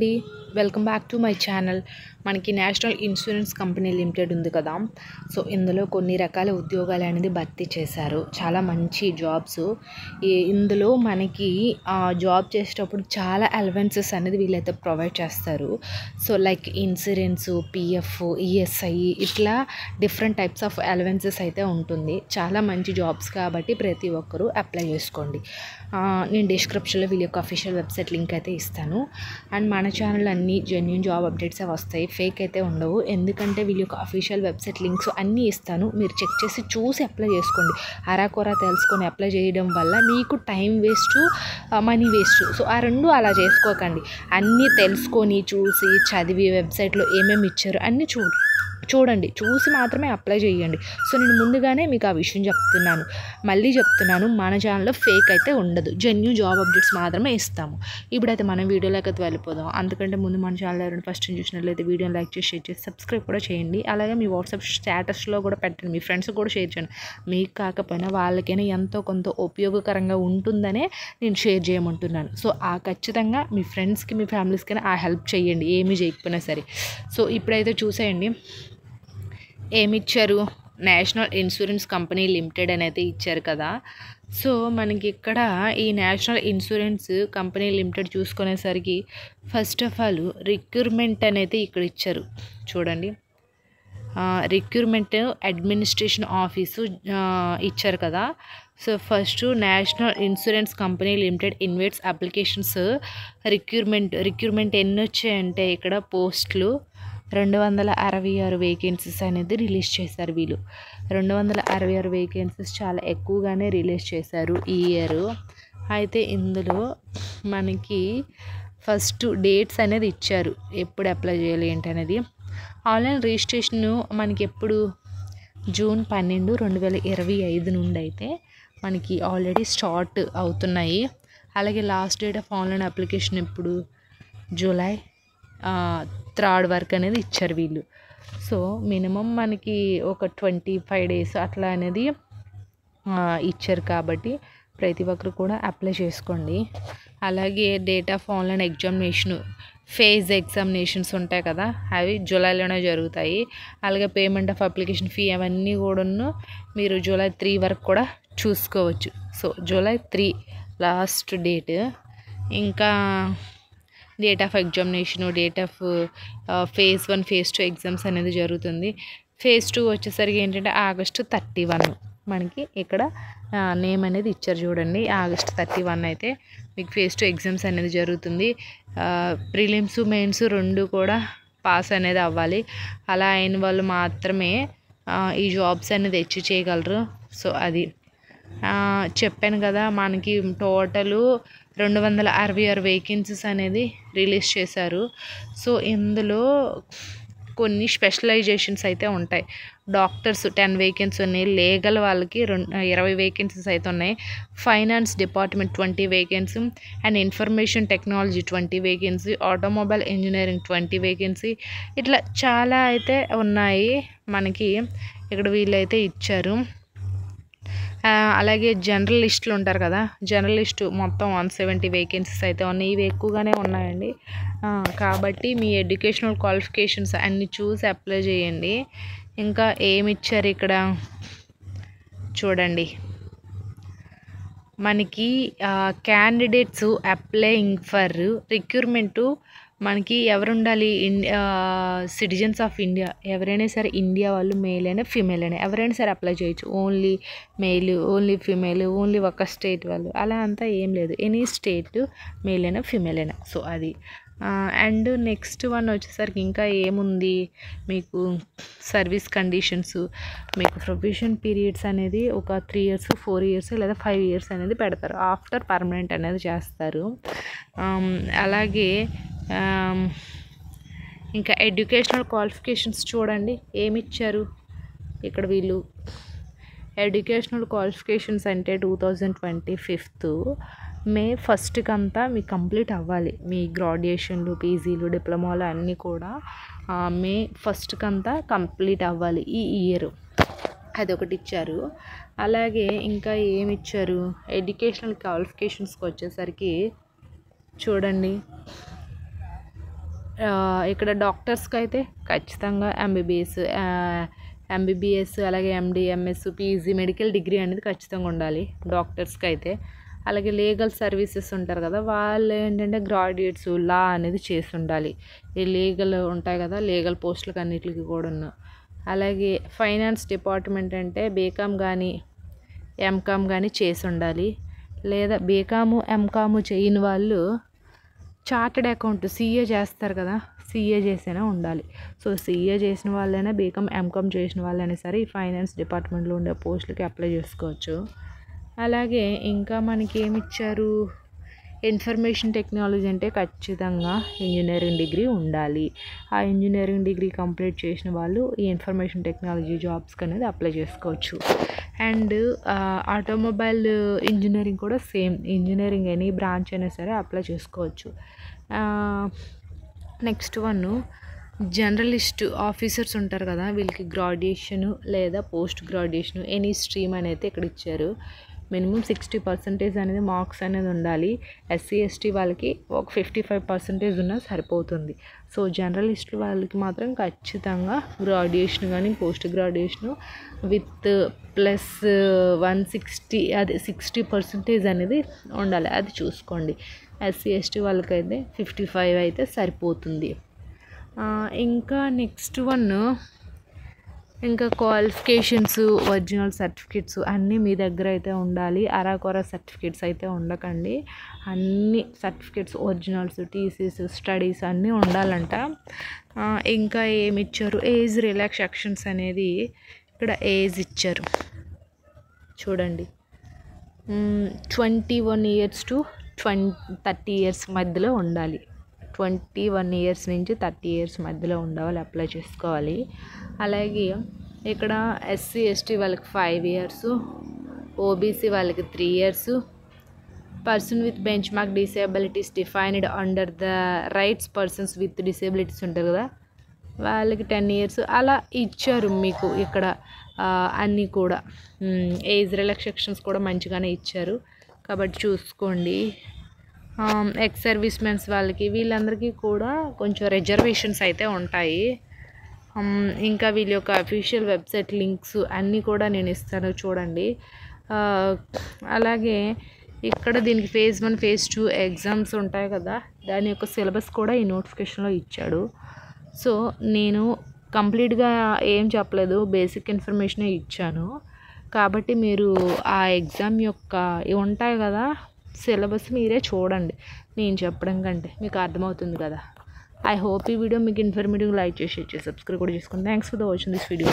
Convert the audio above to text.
అండి welcome back to my channel. మనకి national insurance company limited ఉంది కదా. సో ఇందులో కొన్ని రకాల ఉద్యోగాలు అనేది భర్తీ చేశారు. చాలా మంచి జాబ్స్. ఇందులో మనకి జాబ్ చేసేటప్పుడు చాలా అలవెన్సెస్ అనేది వీళ్ళైతే ప్రొవైడ్ చేస్తారు. So like insurance, PF, ESI ఇట్లా డిఫరెంట్ టైప్స్ ఆఫ్ అలవెన్సెస్ అయితే ఉంటుంది. చాలా మంచి జాబ్స్ కాబట్టి ప్రతి ఒక్కరూ అప్లై చేసుకోండి. నేను డిస్క్రిప్షన్లో వీళ్ళ యొక్క అఫీషియల్ వెబ్సైట్ లింక్ అయితే ఇస్తాను. అండ్ మన ఛానల్ అన్నీ జెన్యూన్ జాబ్ అప్డేట్సే వస్తాయి, ఫేక్ అయితే ఉండవు. ఎందుకంటే వీళ్ళ యొక్క అఫీషియల్ వెబ్సైట్ లింక్స్ అన్నీ ఇస్తాను, మీరు చెక్ చేసి చూసి అప్లై చేసుకోండి. అరాకొరా తెలుసుకొని అప్లై చేయడం వల్ల మీకు time waste, money waste. So ఆ రెండు అలా చేసుకోకండి. అన్నీ తెలుసుకొని చూసి చదివి వెబ్సైట్లో ఏమేమి ఇచ్చారు అన్నీ చూడండి, చూసి మాత్రమే అప్లై చేయండి. సో నేను ముందుగానే మీకు ఆ విషయం చెప్తున్నాను. మళ్ళీ చెప్తున్నాను, మన ఛానల్లో ఫేక్ అయితే ఉండదు, జెన్యూన్ జాబ్ అప్డేట్స్ మాత్రమే ఇస్తాము. ఇప్పుడైతే మనం వీడియోలోకి అయితే వెళ్ళిపోదాం. అందుకంటే ముందు మన ఛానల్ ఎవరైనా ఫస్ట్ టైం చూసినట్లయితే వీడియోని లైక్ చేసి షేర్ చేసి సబ్స్క్రైబ్ కూడా చేయండి. అలాగే మీ వాట్సాప్ స్టేటస్లో కూడా పెట్టండి, మీ ఫ్రెండ్స్కి కూడా షేర్ చేయండి. మీకు కాకపోయినా వాళ్ళకైనా ఎంతో కొంత ఉపయోగకరంగా ఉంటుందనే నేను షేర్ చేయమంటున్నాను. సో ఖచ్చితంగా మీ ఫ్రెండ్స్కి, మీ ఫ్యామిలీస్కైనా ఆ హెల్ప్ చేయండి, ఏమీ చేయకపోయినా సరే. సో ఇప్పుడైతే చూసేయండి ఏమిచ్చారు. నేషనల్ ఇన్సూరెన్స్ కంపెనీ లిమిటెడ్ అనేది ఇచ్చారు కదా. సో మనకి ఇక్కడ ఈ నేషనల్ ఇన్సూరెన్స్ కంపెనీ లిమిటెడ్ చూసుకునేసరికి ఫస్ట్ ఆఫ్ ఆల్ రిక్రూట్మెంట్ అనేది ఇక్కడ ఇచ్చారు చూడండి. రిక్రూట్మెంట్ అడ్మినిస్ట్రేషన్ ఆఫీసు ఇచ్చారు కదా. So first national insurance company limited invites applications. Recruitment ఎన్ని వచ్చాయంటే ఇక్కడ పోస్టులు 266 వేకెన్సీస్ అనేది రిలీజ్ చేశారు వీళ్ళు. 266 వేకెన్సీస్ చాలా ఎక్కువగానే రిలీజ్ చేశారు ఈ ఇయర్. అయితే ఇందులో మనకి ఫస్ట్ డేట్స్ అనేది ఇచ్చారు, ఎప్పుడు అప్లై చేయాలి ఏంటి అనేది. ఆన్లైన్ రిజిస్ట్రేషన్ మనకి ఎప్పుడు జూన్ 12, 2025 నుండి అయితే మనకి ఆల్రెడీ స్టార్ట్ అవుతున్నాయి. అలాగే last date of online application ఎప్పుడు జూలై 3 వరకు అనేది ఇచ్చారు వీళ్ళు. సో మినిమం మనకి ఒక 25 days అట్లా అనేది ఇచ్చారు కాబట్టి ప్రతి ఒక్కరు కూడా అప్లై చేసుకోండి. అలాగే date of online examination, phase examinations ఉంటాయి కదా, అవి జూలైలోనే జరుగుతాయి. అలాగే పేమెంట్ ఆఫ్ అప్లికేషన్ ఫీ అవన్నీ కూడాను మీరు జూలై 3 వరకు కూడా చూసుకోవచ్చు. So July 3 last date. ఇంకా date of examination, date of phase 1, phase 2 exams అనేది జరుగుతుంది. phase 2 వచ్చేసరికి ఏంటంటే August 31 మనకి ఇక్కడ నేమ్ అనేది ఇచ్చారు చూడండి. August 31 అయితే మీకు phase 2 ఎగ్జామ్స్ అనేది జరుగుతుంది. ప్రిలిమ్స్, మెయిన్స్ రెండు కూడా పాస్ అనేది అవ్వాలి. అలా అయిన వాళ్ళు మాత్రమే ఈ జాబ్స్ అనేది అచీవ్ చేయగలరు. సో అది చెప్పాను కదా, మనకి టోటలు 266 వేకెన్సీస్ అనేది రిలీజ్ చేశారు. సో ఇందులో కొన్ని స్పెషలైజేషన్స్ అయితే ఉంటాయి. డాక్టర్స్ 10 వేకెన్సీ ఉన్నాయి, లీగల్ వాళ్ళకి 20 వేకెన్సీస్ అయితే ఉన్నాయి, finance department 20 vacancy, and information technology 20 vacancy, automobile engineering 20 vacancy, ఇట్లా చాలా అయితే ఉన్నాయి మనకి ఇక్కడ వీళ్ళైతే ఇచ్చారు. అలాగే జర్నలిస్టులు ఉంటారు కదా, జర్నలిస్టు మొత్తం 170 వేకెన్సీస్ అయితే ఉన్నాయి. ఇవి ఎక్కువగానే ఉన్నాయండి. కాబట్టి మీ ఎడ్యుకేషనల్ క్వాలిఫికేషన్స్ అన్నీ చూసి అప్లై చేయండి. ఇంకా ఏమి ఇచ్చారు ఇక్కడ చూడండి. మనకి క్యాండిడేట్స్ అప్లయింగ్ ఫర్ రిక్రూట్మెంటు మనకి ఎవరు ఉండాలి, సిటిజన్స్ ఆఫ్ ఇండియా ఎవరైనా సరే, ఇండియా వాళ్ళు మేల్ అయినా ఫీమేల్ అయినా ఎవరైనా సరే అప్లై చేయొచ్చు. Only male, only female, only ఒక స్టేట్ వాళ్ళు అలా అంతా ఏం లేదు, ఎనీ స్టేట్ మేల్ అయినా ఫీమేల్ అయినా. సో అది. అండ్ నెక్స్ట్ వన్ వచ్చేసరికి ఇంకా ఏముంది, మీకు సర్వీస్ కండిషన్స్, మీకు ప్రొబేషన్ పీరియడ్స్ అనేది ఒక 3 years, 4 years లేదా 5 years అనేది పెడతారు. ఆఫ్టర్ పర్మనెంట్ అనేది చేస్తారు. అలాగే ఇంకా ఎడ్యుకేషనల్ క్వాలిఫికేషన్స్ చూడండి ఏమి ఇచ్చారు ఇక్కడ వీళ్ళు. ఎడ్యుకేషనల్ క్వాలిఫికేషన్స్ అంటే 2025 May 1 అంతా మీకు కంప్లీట్ అవ్వాలి. మీ గ్రాడ్యుయేషన్లు, పీజీలు, డిప్లొమాలు అన్నీ కూడా May 1 అంతా కంప్లీట్ అవ్వాలి ఈ ఇయర్. అదొకటి ఇచ్చారు. అలాగే ఇంకా ఏమి ఇచ్చారు, ఎడ్యుకేషనల్ క్వాలిఫికేషన్స్కి వచ్చేసరికి చూడండి ఇక్కడ డాక్టర్స్కి అయితే ఖచ్చితంగా ఎంబీబీఎస్ అలాగే ఎండి ఎంఎస్ పీజీ మెడికల్ డిగ్రీ అనేది ఖచ్చితంగా ఉండాలి డాక్టర్స్కి అయితే. అలాగే లీగల్ సర్వీసెస్ ఉంటారు కదా, వాళ్ళు ఏంటంటే గ్రాడ్యుయేట్స్ లా అనేది చేసి ఉండాలి. ఈ లీగల్ ఉంటాయి కదా, లీగల్ పోస్టులకు అన్నిటికి కూడా. అలాగే ఫైనాన్స్ డిపార్ట్మెంట్ అంటే బీకామ్ కానీ ఎంకామ్ కానీ చేసి ఉండాలి. లేదా బీకాము ఎంకాము చేయని వాళ్ళు చార్టెడ్ అకౌంట్ సీఏ చేస్తారు కదా, సీఏ చేసైనా ఉండాలి. సో సీఏ చేసిన వాళ్ళైనా బీకామ్ ఎంకామ్ చేసిన వాళ్ళైనా సరే ఈ ఫైనాన్స్ డిపార్ట్మెంట్లో ఉండే పోస్టులకి అప్లై చేసుకోవచ్చు. అలాగే ఇంకా మనకి ఏమి ఇచ్చారు, ఇన్ఫర్మేషన్ టెక్నాలజీ అంటే ఖచ్చితంగా ఇంజనీరింగ్ డిగ్రీ ఉండాలి. ఆ ఇంజనీరింగ్ డిగ్రీ కంప్లీట్ చేసిన వాళ్ళు ఈ ఇన్ఫర్మేషన్ టెక్నాలజీ జాబ్స్కి అనేది అప్లై చేసుకోవచ్చు. అండ్ ఆటోమొబైల్ ఇంజనీరింగ్ కూడా సేమ్, ఇంజనీరింగ్ ఎనీ బ్రాంచ్ అయినా సరే అప్లై చేసుకోవచ్చు. నెక్స్ట్ వన్ జర్నలిస్ట్ ఆఫీసర్స్ ఉంటారు కదా, వీళ్ళకి గ్రాడ్యుయేషను లేదా పోస్ట్ గ్రాడ్యుయేషను ఎనీ స్ట్రీమ్ అనేది ఇక్కడ ఇచ్చారు. మినిమం 60% అనేది మార్క్స్ అనేది ఉండాలి. ఎస్సీ ఎస్టీ వాళ్ళకి ఒక 55% ఉన్నా సరిపోతుంది. సో జర్నలిస్ట్ వాళ్ళకి మాత్రం ఖచ్చితంగా గ్రాడ్యుయేషన్ కానీ పోస్ట్ గ్రాడ్యుయేషను విత్ ప్లస్ 160 అది 60% అనేది ఉండాలి, అది చూసుకోండి. ఎస్సీ ఎస్టీ వాళ్ళకైతే 55 అయితే సరిపోతుంది. ఇంకా నెక్స్ట్ వన్, ఇంకా క్వాలిఫికేషన్స్ ఒరిజినల్ సర్టిఫికేట్స్ అన్నీ మీ దగ్గర అయితే ఉండాలి. అరాకొర సర్టిఫికేట్స్ అయితే ఉండకండి. అన్ని సర్టిఫికేట్స్ ఒరిజినల్స్ టీసీస్ స్టడీస్ అన్నీ ఉండాలంట. ఇంకా ఏమి ఇచ్చారు, ఏజ్ రిలాక్సేషన్స్ అనేది ఇక్కడ ఏజ్ ఇచ్చారు చూడండి. 21 years to 30 years మధ్యలో ఉండాలి. 21 years నుంచి 30 years మధ్యలో ఉండాలి, అప్లై చేసుకోవాలి. అలాగే ఇక్కడ ఎస్సీ ఎస్టీ వాళ్ళకి 5 years, ఓబీసీ వాళ్ళకి 3 years, person with bench mark disabilities defined under the rights persons with disabilities ఉంటారు కదా, వాళ్ళకి 10 years అలా ఇచ్చారు మీకు ఇక్కడ. అన్నీ కూడా ఏజ్ రిలాక్సేషన్స్ కూడా మంచిగానే ఇచ్చారు కాబట్టి చూసుకోండి. ఎక్స్ సర్వీస్ మెన్స్ వాళ్ళకి వీళ్ళందరికీ కూడా కొంచెం రిజర్వేషన్స్ అయితే ఉంటాయి. ఇంకా వీళ్ళ యొక్క అఫీషియల్ వెబ్సైట్ లింక్స్ అన్నీ కూడా నేను ఇస్తాను చూడండి. అలాగే ఇక్కడ దీనికి phase 1 phase 2 ఎగ్జామ్స్ ఉంటాయి కదా, దాని యొక్క సిలబస్ కూడా ఈ నోటిఫికేషన్లో ఇచ్చాడు. సో నేను కంప్లీట్గా ఏం చెప్పలేదు, బేసిక్ ఇన్ఫర్మేషనే ఇచ్చాను. కాబట్టి మీరు ఆ ఎగ్జామ్ యొక్క ఇవి ఉంటాయి కదా సిలబస్ మీరే చూడండి, నేను చెప్పడం కంటే మీకు అర్థమవుతుంది కదా. ఐ హోప్ ఈ వీడియో మీకు ఇన్ఫర్మేటివ్, లైక్ చేసి సబ్స్క్రైబ్ కూడా చేసుకోండి. Thanks for the watching this video.